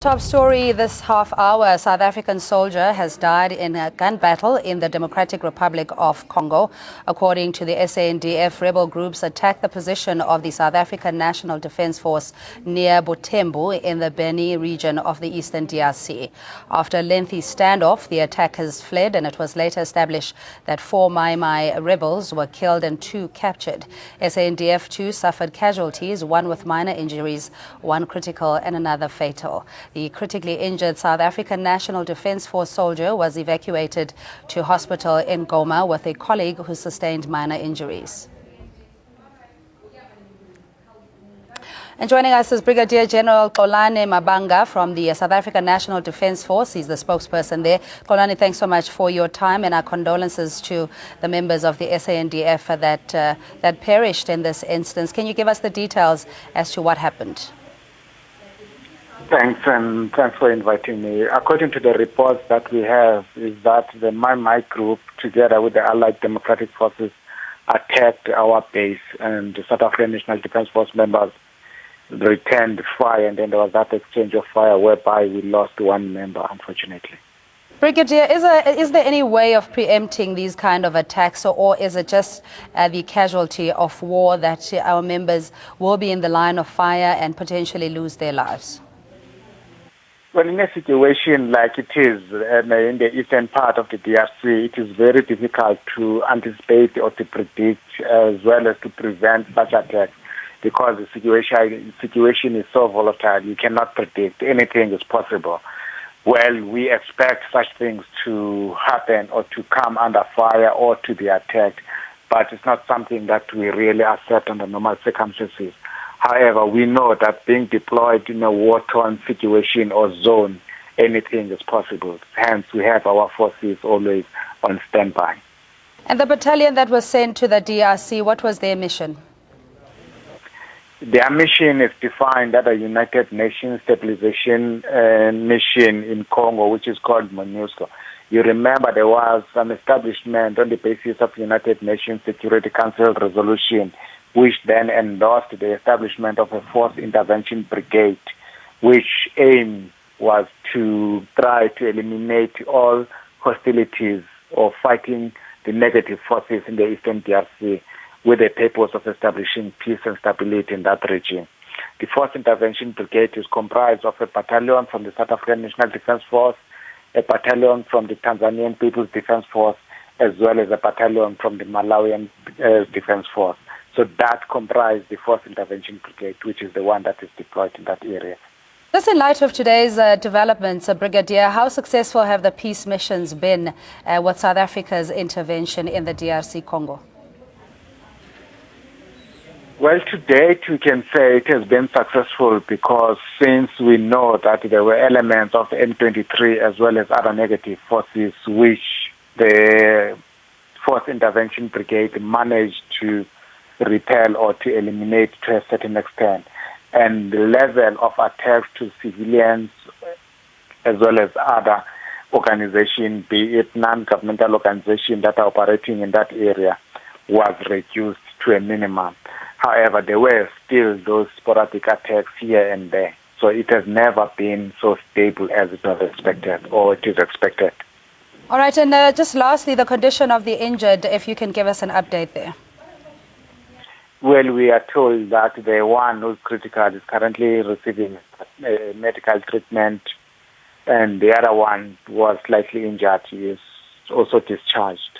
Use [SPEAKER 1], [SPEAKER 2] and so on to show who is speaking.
[SPEAKER 1] Top story this half hour. A South African soldier has died in a gun battle in the Democratic Republic of Congo. According to the SANDF, rebel groups attacked the position of the South African National Defence Force near Butembo in the Beni region of the eastern DRC. After a lengthy standoff, the attackers fled, and it was later established that 4 Mai Mai rebels were killed and 2 captured. SANDF too suffered casualties, one with minor injuries, one critical and another fatal. The critically injured South African National Defence Force soldier was evacuated to hospital in Goma with a colleague who sustained minor injuries. And joining us is Brigadier General Xolani Mabanga from the South African National Defence Force. He's the spokesperson there. Xolani, thanks so much for your time, and our condolences to the members of the SANDF that perished in this instance. Can you give us the details as to what happened?
[SPEAKER 2] Thanks, and thanks for inviting me. According to the reports that we have, is that the Mai Mai group, together with the Allied Democratic Forces, attacked our base, and the South African National Defence Force members returned fire, and then there was that exchange of fire whereby we lost 1 member, unfortunately.
[SPEAKER 1] Brigadier, is there any way of preempting these kind of attacks, or is it just the casualty of war that our members will be in the line of fire and potentially lose their lives?
[SPEAKER 2] Well, in a situation like it is in the eastern part of the DRC, it is very difficult to anticipate or to predict as well as to prevent such attacks, because the situation is so volatile. You cannot predict. Anything is possible. Well, we expect such things to happen or to come under fire or to be attacked, but it's not something that we really accept under normal circumstances. However, we know that being deployed in a war-torn situation or zone, anything is possible. Hence, we have our forces always on standby.
[SPEAKER 1] And the battalion that was sent to the DRC, what was their mission?
[SPEAKER 2] Their mission is defined as a United Nations Stabilization Mission in Congo, which is called MONUSCO. You remember there was an establishment on the basis of United Nations Security Council resolution, which then endorsed the establishment of a force intervention brigade, which aim was to try to eliminate all hostilities or fighting the negative forces in the eastern DRC with the purpose of establishing peace and stability in that region. The Force Intervention Brigade is comprised of a battalion from the South African National Defence Force, a battalion from the Tanzanian People's Defence Force, as well as a battalion from the Malawian Defence Force. So that comprised the Force Intervention Brigade, which is the one that is deployed in that area.
[SPEAKER 1] Just in light of today's developments, Brigadier, how successful have the peace missions been with South Africa's intervention in the DRC Congo?
[SPEAKER 2] Well, to date, we can say it has been successful, because since we know that there were elements of M23 as well as other negative forces which the Force Intervention Brigade managed to repel or to eliminate to a certain extent. And the level of attacks to civilians as well as other organizations, be it non-governmental organizations that are operating in that area, was reduced to a minimum. However, there were still those sporadic attacks here and there. So it has never been so stable as it was expected, or it is expected.
[SPEAKER 1] All right, and just lastly, the condition of the injured, if you can give us an update there.
[SPEAKER 2] Well, we are told that the one who's critical is currently receiving medical treatment, and the other one was slightly injured. He is also discharged.